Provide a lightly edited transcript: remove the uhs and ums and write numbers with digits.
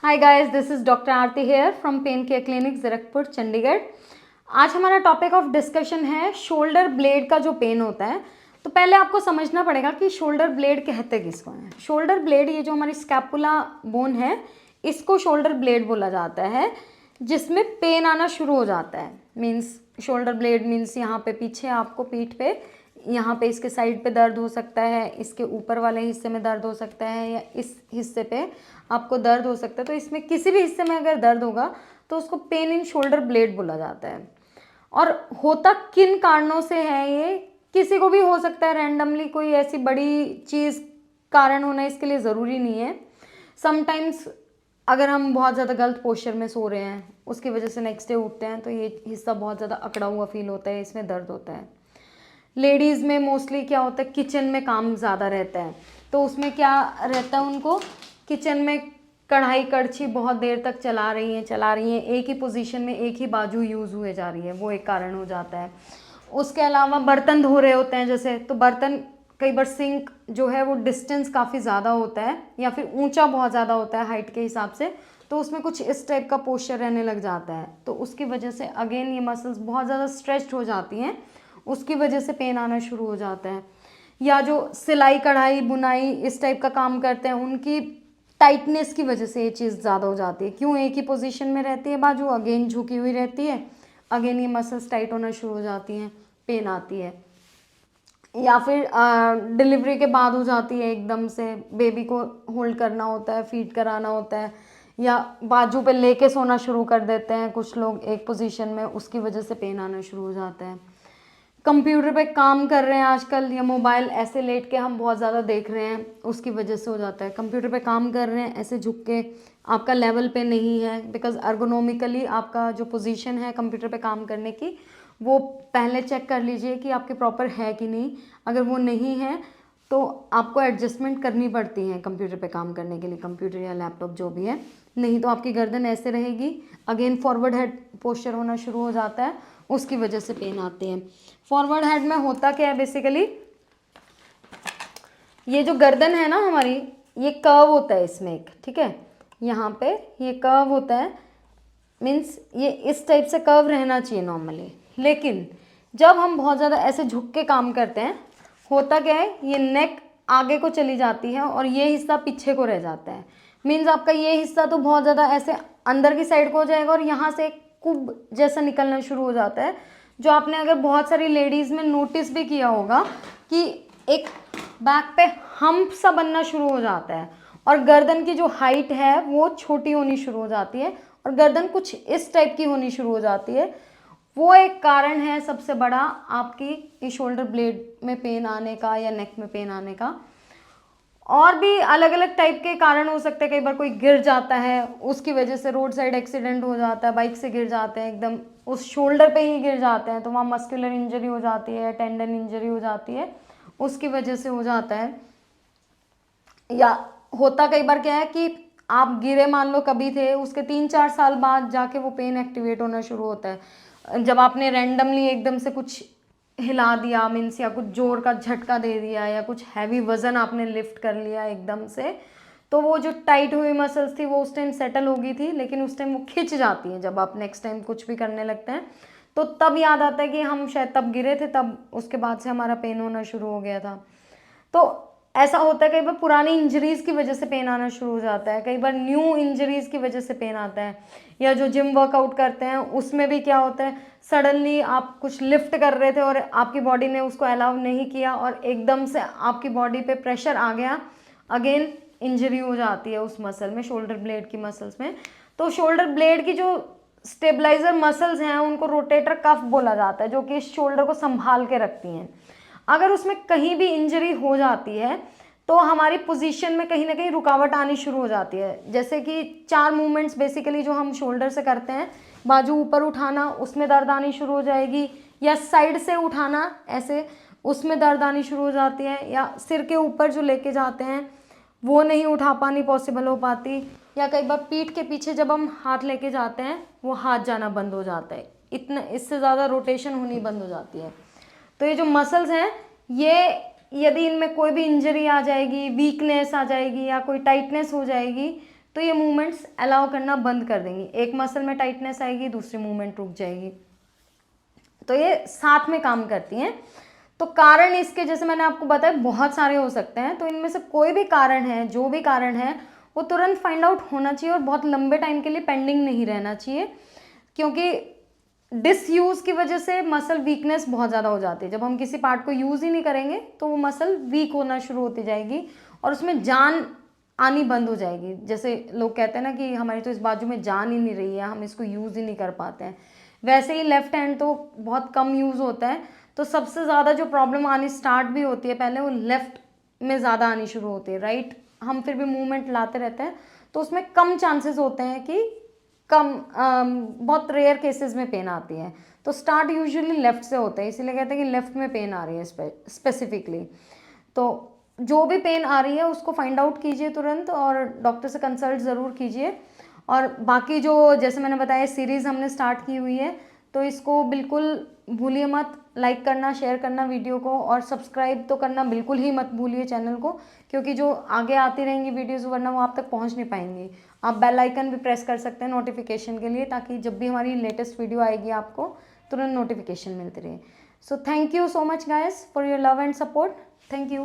Hi guys, this is doctor Aarti here from pain care clinic Zirakpur Chandigarh. आज हमारा topic of discussion है shoulder blade का जो पेन होता है। तो पहले आपको समझना पड़ेगा कि शोल्डर ब्लेड कहते किसको हैं। शोल्डर ब्लेड, ये जो हमारी स्कैपुला बोन है, इसको शोल्डर ब्लेड बोला जाता है, जिसमें पेन आना शुरू हो जाता है। मीन्स शोल्डर ब्लेड मीन्स यहाँ पे पीछे आपको पीठ पे, यहाँ पे इसके साइड पे दर्द हो सकता है, इसके ऊपर वाले हिस्से में दर्द हो सकता है, या इस हिस्से पे आपको दर्द हो सकता है। तो इसमें किसी भी हिस्से में अगर दर्द होगा तो उसको पेन इन शोल्डर ब्लेड बोला जाता है। और होता किन कारणों से है ये, किसी को भी हो सकता है रैंडमली, कोई ऐसी बड़ी चीज़ कारण होना इसके लिए ज़रूरी नहीं है। समटाइम्स अगर हम बहुत ज़्यादा गलत पोस्चर में सो रहे हैं, उसकी वजह से नेक्स्ट डे उठते हैं तो ये हिस्सा बहुत ज़्यादा अकड़ा हुआ फील होता है, इसमें दर्द होता है। लेडीज़ में मोस्टली क्या होता है, किचन में काम ज़्यादा रहता है, तो उसमें क्या रहता है, उनको किचन में कढ़ाई कड़छी बहुत देर तक चला रही हैं, एक ही पोजीशन में एक ही बाजू यूज़ हुए जा रही है, वो एक कारण हो जाता है। उसके अलावा बर्तन धो रहे होते हैं जैसे, तो बर्तन कई बार सिंक जो है वो डिस्टेंस काफ़ी ज़्यादा होता है, या फिर ऊंचा बहुत ज़्यादा होता है हाइट के हिसाब से, तो उसमें कुछ इस टाइप का पोस्चर रहने लग जाता है। तो उसकी वजह से अगेन ये मसल्स बहुत ज़्यादा स्ट्रेच्ड हो जाती हैं, उसकी वजह से पेन आना शुरू हो जाता है। या जो सिलाई कढ़ाई बुनाई इस टाइप का काम करते हैं, उनकी टाइटनेस की वजह से ये चीज़ ज़्यादा हो जाती है। क्यों, एक ही पोजीशन में रहती है बाजू, अगेन झुकी हुई रहती है, अगेन ये मसल्स टाइट होना शुरू हो जाती हैं, पेन आती है। या फिर डिलीवरी के बाद हो जाती है, एकदम से बेबी को होल्ड करना होता है, फीड कराना होता है, या बाजू पे लेके सोना शुरू कर देते हैं कुछ लोग एक पोजीशन में, उसकी वजह से पेन आना शुरू हो जाता है। कंप्यूटर पे काम कर रहे हैं आजकल, या मोबाइल ऐसे लेट के हम बहुत ज़्यादा देख रहे हैं, उसकी वजह से हो जाता है। कंप्यूटर पे काम कर रहे हैं ऐसे झुक के, आपका लेवल पे नहीं है, बिकॉज अर्गोनोमिकली आपका जो पोजीशन है कंप्यूटर पे काम करने की, वो पहले चेक कर लीजिए कि आपके प्रॉपर है कि नहीं। अगर वो नहीं है तो आपको एडजस्टमेंट करनी पड़ती है कंप्यूटर पे काम करने के लिए, कंप्यूटर या लैपटॉप जो भी है। नहीं तो आपकी गर्दन ऐसे रहेगी, अगेन फॉरवर्ड हेड पोस्चर होना शुरू हो जाता है, उसकी वजह से पेन आते हैं। फॉरवर्ड हेड में होता क्या है, बेसिकली ये जो गर्दन है ना हमारी, ये कर्व होता है इसमें एक, ठीक है, यहाँ पे ये कर्व होता है, मीन्स ये इस टाइप से कर्व रहना चाहिए नॉर्मली। लेकिन जब हम बहुत ज़्यादा ऐसे झुक के काम करते हैं, होता क्या है, ये नेक आगे को चली जाती है और ये हिस्सा पीछे को रह जाता है। मीन्स आपका ये हिस्सा तो बहुत ज़्यादा ऐसे अंदर की साइड को हो जाएगा, और यहाँ से एक कुब जैसा निकलना शुरू हो जाता है, जो आपने अगर बहुत सारी लेडीज़ में नोटिस भी किया होगा कि एक बैक पे हम्प सा बनना शुरू हो जाता है, और गर्दन की जो हाइट है वो छोटी होनी शुरू हो जाती है, और गर्दन कुछ इस टाइप की होनी शुरू हो जाती है। वो एक कारण है सबसे बड़ा आपकी शोल्डर ब्लेड में पेन आने का या नेक में पेन आने का। और भी अलग अलग टाइप के कारण हो सकते हैं। कई बार कोई गिर जाता है, उसकी वजह से रोड साइड एक्सीडेंट हो जाता है, बाइक से गिर जाते हैं, एकदम उस शोल्डर पे ही गिर जाते हैं, तो वहाँ मस्कुलर इंजरी हो जाती है, टेंडन इंजरी हो जाती है, उसकी वजह से हो जाता है। या होता कई बार क्या है कि आप गिरे, मान लो कभी थे, उसके 3-4 साल बाद जाके वो पेन एक्टिवेट होना शुरू होता है, जब आपने रैंडमली एकदम से कुछ हिला दिया, मीन्स या कुछ जोर का झटका दे दिया, या कुछ हैवी वजन आपने लिफ्ट कर लिया एकदम से, तो वो जो टाइट हुई मसल्स थी वो उस टाइम सेटल हो गई थी, लेकिन उस टाइम वो खिंच जाती हैं जब आप नेक्स्ट टाइम कुछ भी करने लगते हैं। तो तब याद आता है कि हम शायद तब गिरे थे, तब उसके बाद से हमारा पेन होना शुरू हो गया था। तो ऐसा होता है, कई बार पुरानी इंजरीज़ की वजह से पेन आना शुरू हो जाता है, कई बार न्यू इंजरीज़ की वजह से पेन आता है। या जो जिम वर्कआउट करते हैं उसमें भी क्या होता है, सडनली आप कुछ लिफ्ट कर रहे थे और आपकी बॉडी ने उसको अलाउ नहीं किया, और एकदम से आपकी बॉडी पे प्रेशर आ गया, अगेन इंजरी हो जाती है उस मसल में, शोल्डर ब्लेड की मसल्स में। तो शोल्डर ब्लेड की जो स्टेबलाइजर मसल्स हैं उनको रोटेटर कफ बोला जाता है, जो कि इस शोल्डर को संभाल के रखती हैं। अगर उसमें कहीं भी इंजरी हो जाती है तो हमारी पोजीशन में कहीं ना कहीं रुकावट आनी शुरू हो जाती है। जैसे कि 4 मूवमेंट्स बेसिकली जो हम शोल्डर से करते हैं, बाजू ऊपर उठाना, उसमें दर्द आनी शुरू हो जाएगी, या साइड से उठाना ऐसे, उसमें दर्द आनी शुरू हो जाती है, या सिर के ऊपर जो लेके जाते हैं वो नहीं उठा पानी पॉसिबल हो पाती, या कई बार पीठ के पीछे जब हम हाथ लेके जाते हैं वो हाथ जाना बंद हो जाता है, इतना इससे ज़्यादा रोटेशन होनी बंद हो जाती है। तो ये जो मसल्स हैं, ये यदि इनमें कोई भी इंजरी आ जाएगी, वीकनेस आ जाएगी, या कोई टाइटनेस हो जाएगी, तो ये मूवमेंट्स अलाउ करना बंद कर देंगी। एक मसल में टाइटनेस आएगी, दूसरी मूवमेंट रुक जाएगी, तो ये साथ में काम करती हैं। तो कारण इसके जैसे मैंने आपको बताया बहुत सारे हो सकते हैं, तो इनमें से कोई भी कारण है, जो भी कारण है वो तुरंत फाइंड आउट होना चाहिए और बहुत लंबे टाइम के लिए पेंडिंग नहीं रहना चाहिए, क्योंकि डिसयूज़ की वजह से मसल वीकनेस बहुत ज़्यादा हो जाती है। जब हम किसी पार्ट को यूज़ ही नहीं करेंगे तो वो मसल वीक होना शुरू होती जाएगी और उसमें जान आनी बंद हो जाएगी। जैसे लोग कहते हैं ना कि हमारी तो इस बाजू में जान ही नहीं रही है, हम इसको यूज़ ही नहीं कर पाते हैं, वैसे ही लेफ्ट हैंड तो बहुत कम यूज़ होता है। तो सबसे ज़्यादा जो प्रॉब्लम आनी स्टार्ट भी होती है पहले, वो लेफ्ट में ज़्यादा आनी शुरू होती है। राइट हम फिर भी मूवमेंट लाते रहते हैं, तो उसमें कम चांसेस होते हैं कि बहुत रेयर केसेस में पेन आती है। तो स्टार्ट यूजुअली लेफ़्ट से होता है, इसीलिए कहते हैं कि लेफ़्ट में पेन आ रही है स्पेसिफिकली। तो जो भी पेन आ रही है उसको फाइंड आउट कीजिए तुरंत और डॉक्टर से कंसल्ट ज़रूर कीजिए। और बाकी जो जैसे मैंने बताया सीरीज़ हमने स्टार्ट की हुई है, तो इसको बिल्कुल भूलिए मत, लाइक करना, शेयर करना वीडियो को, और सब्सक्राइब तो करना बिल्कुल ही मत भूलिए चैनल को, क्योंकि जो आगे आती रहेंगी वीडियोज़ वरना वो आप तक पहुंच नहीं पाएंगी। आप बेल आइकन भी प्रेस कर सकते हैं नोटिफिकेशन के लिए, ताकि जब भी हमारी लेटेस्ट वीडियो आएगी आपको तुरंत नोटिफिकेशन मिलती रहे। So thank you so much guys for your love and support. Thank you.